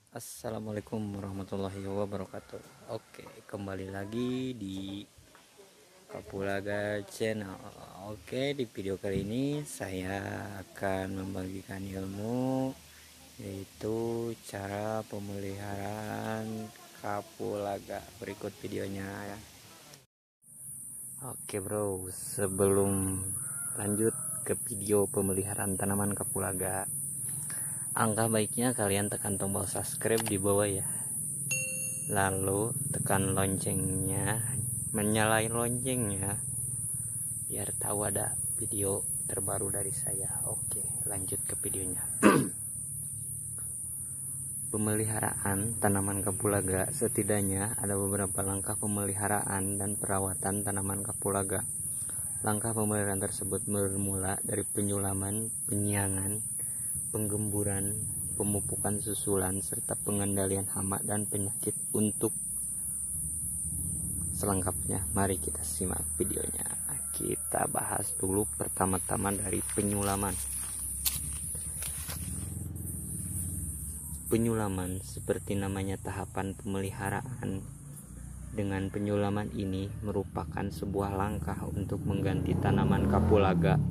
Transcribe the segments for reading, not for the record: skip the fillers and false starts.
Assalamualaikum warahmatullahi wabarakatuh. Oke, kembali lagi di Kapulaga Channel. Oke, di video kali ini saya akan membagikan ilmu, yaitu cara pemeliharaan kapulaga. Berikut videonya ya. Oke bro, sebelum lanjut ke video pemeliharaan tanaman kapulaga, angka baiknya kalian tekan tombol subscribe di bawah ya, lalu tekan loncengnya, menyalain loncengnya biar tahu ada video terbaru dari saya. Oke, lanjut ke videonya. Pemeliharaan tanaman kapulaga, setidaknya ada beberapa langkah pemeliharaan dan perawatan tanaman kapulaga. Langkah pemeliharaan tersebut bermula dari penyulaman, penyiangan, penggemburan, pemupukan susulan, serta pengendalian hama dan penyakit. Untuk selengkapnya, mari kita simak videonya. Kita bahas dulu pertama-tama dari penyulaman. Penyulaman seperti namanya tahapan pemeliharaan. Dengan penyulaman ini merupakan sebuah langkah untuk mengganti tanaman kapulaga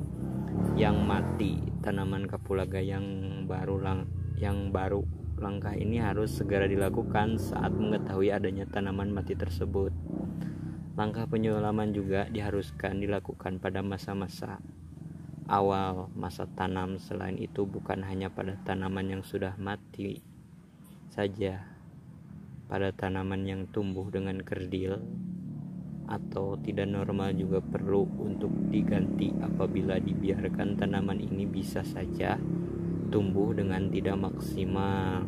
yang mati. Tanaman kapulaga yang baru. Langkah ini harus segera dilakukan saat mengetahui adanya tanaman mati tersebut. Langkah penyulaman juga diharuskan dilakukan pada masa-masa awal masa tanam. Selain itu, bukan hanya pada tanaman yang sudah mati saja, pada tanaman yang tumbuh dengan kerdil atau tidak normal juga perlu untuk diganti. Apabila dibiarkan, tanaman ini bisa saja tumbuh dengan tidak maksimal.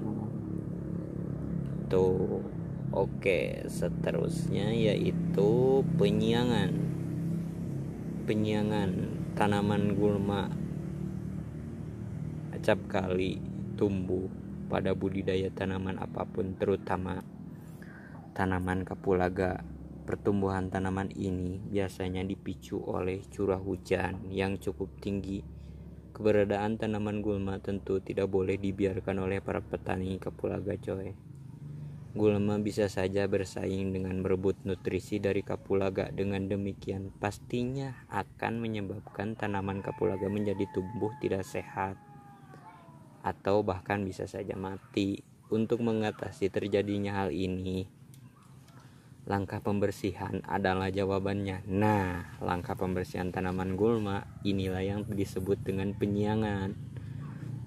Tuh. Oke, seterusnya yaitu penyiangan. Penyiangan tanaman gulma acap kali tumbuh pada budidaya tanaman apapun, terutama tanaman kapulaga. Pertumbuhan tanaman ini biasanya dipicu oleh curah hujan yang cukup tinggi. Keberadaan tanaman gulma tentu tidak boleh dibiarkan oleh para petani kapulaga coy. Gulma bisa saja bersaing dengan merebut nutrisi dari kapulaga. Dengan demikian pastinya akan menyebabkan tanaman kapulaga menjadi tumbuh tidak sehat atau bahkan bisa saja mati. Untuk mengatasi terjadinya hal ini, langkah pembersihan adalah jawabannya. Nah, langkah pembersihan tanaman gulma inilah yang disebut dengan penyiangan.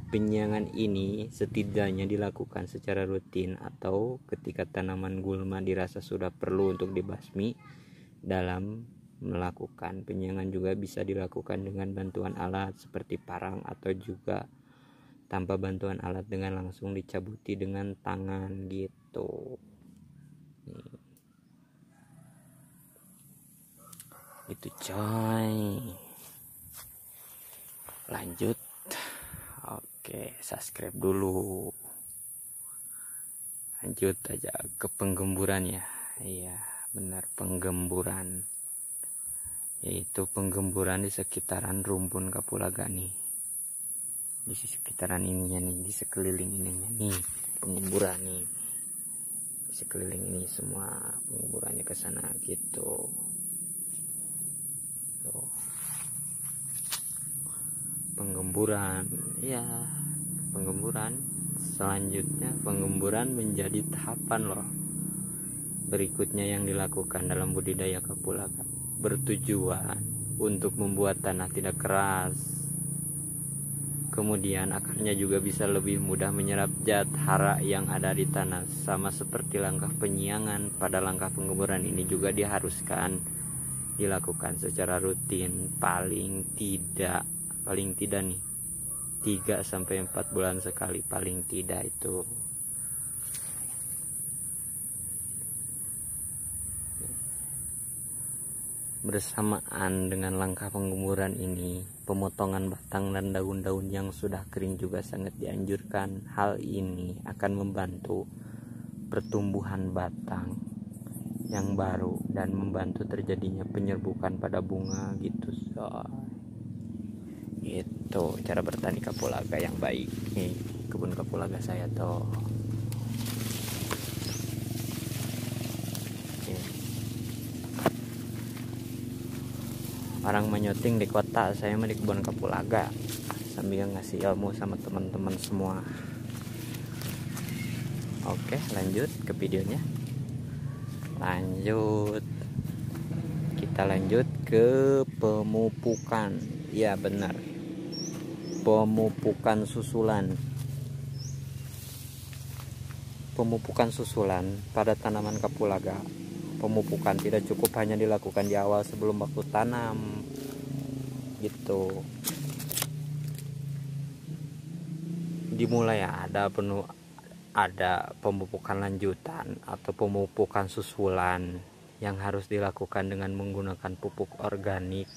Penyiangan ini setidaknya dilakukan secara rutin atau ketika tanaman gulma dirasa sudah perlu untuk dibasmi. Dalam melakukan penyiangan juga bisa dilakukan dengan bantuan alat seperti parang atau juga tanpa bantuan alat dengan langsung dicabuti dengan tangan gitu. Gitu coy. Lanjut. Oke, subscribe dulu. Lanjut aja ke penggemburan ya. Iya, benar, penggemburan. Yaitu penggemburan di sekitaran rumpun kapulaga nih. Di sekitaran ininya nih, di sekeliling ininya nih, penggemburan nih. Di sekeliling ini semua penggemburannya ke sana gitu. Tuh. Penggemburan, ya, penggemburan. Selanjutnya penggemburan menjadi tahapan loh berikutnya yang dilakukan dalam budidaya kapulaga, bertujuan untuk membuat tanah tidak keras. Kemudian akarnya juga bisa lebih mudah menyerap zat hara yang ada di tanah. Sama seperti langkah penyiangan, pada langkah penggemburan ini juga diharuskan dilakukan secara rutin, paling tidak nih 3-4 bulan sekali, paling tidak itu. Bersamaan dengan langkah penggemburan ini, pemotongan batang dan daun-daun yang sudah kering juga sangat dianjurkan. Hal ini akan membantu pertumbuhan batang yang baru dan membantu terjadinya penyerbukan pada bunga gitu. Itu cara bertani kapulaga yang baik. Nih, kebun kapulaga saya tuh. Orang menyoting di kota, saya mah di kebun kapulaga sambil ngasih ilmu sama teman-teman semua. Oke, lanjut ke videonya. Kita lanjut ke pemupukan. Ya benar, pemupukan susulan. Pemupukan susulan pada tanaman kapulaga. Pemupukan tidak cukup hanya dilakukan di awal sebelum waktu tanam gitu. Dimulai ada pemupukan lanjutan atau pemupukan susulan yang harus dilakukan dengan menggunakan pupuk organik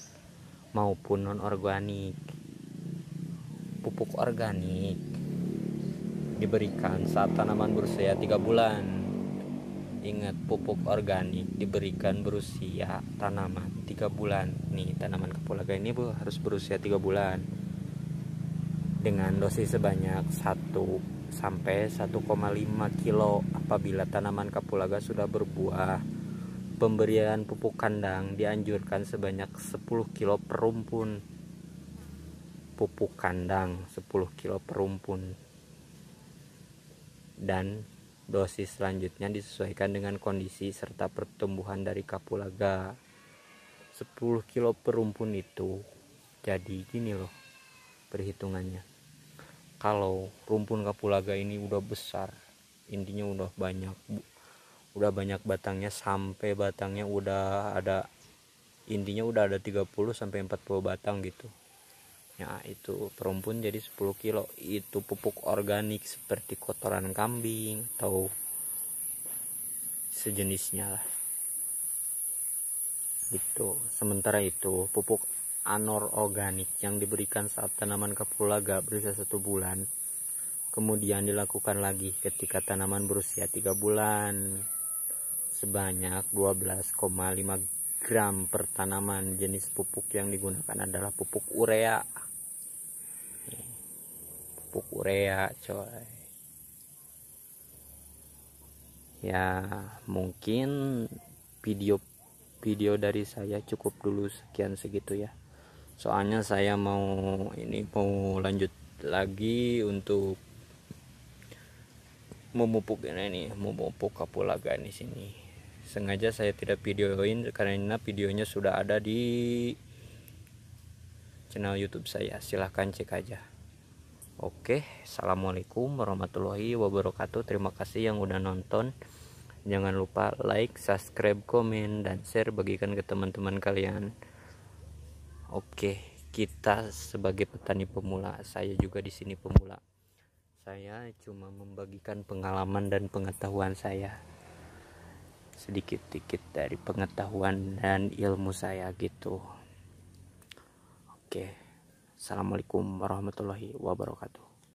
maupun non organik. Pupuk organik diberikan saat tanaman berusia 3 bulan. Ingat, pupuk organik diberikan berusia tanaman 3 bulan. Nih, tanaman kapulaga ini harus berusia 3 bulan dengan dosis sebanyak 1 sampai 1,5 kilo. Apabila tanaman kapulaga sudah berbuah, pemberian pupuk kandang dianjurkan sebanyak 10 kilo per rumpun. Pupuk kandang 10 kilo per rumpun. Dan dosis selanjutnya disesuaikan dengan kondisi serta pertumbuhan dari kapulaga. 10 kilo per rumpun itu jadi gini loh perhitungannya. Kalau rumpun kapulaga ini udah besar, intinya udah banyak batangnya, sampai batangnya udah ada, intinya udah ada 30 sampai 40 batang gitu. Ya, itu perumpun jadi 10 kilo. Itu pupuk organik seperti kotoran kambing atau sejenisnya lah gitu. Sementara itu pupuk anorganik yang diberikan saat tanaman kapulaga berusia 1 bulan kemudian dilakukan lagi ketika tanaman berusia 3 bulan sebanyak 12,5 gram per tanaman. Jenis pupuk yang digunakan adalah pupuk urea. Pupuk urea coy. Ya mungkin video dari saya cukup dulu sekian segitu ya. Soalnya saya mau lanjut lagi untuk memupuk kapulaga di sini. Sengaja saya tidak videoin karena videonya sudah ada di channel YouTube saya. Silahkan cek aja. Oke, assalamualaikum warahmatullahi wabarakatuh. Terima kasih yang udah nonton. Jangan lupa like, subscribe, komen, dan share, bagikan ke teman-teman kalian. Oke, kita sebagai petani pemula, saya juga di sini pemula. Saya cuma membagikan pengalaman dan pengetahuan saya, sedikit-sedikit dari pengetahuan dan ilmu saya gitu. Oke, assalamualaikum warahmatullahi wabarakatuh.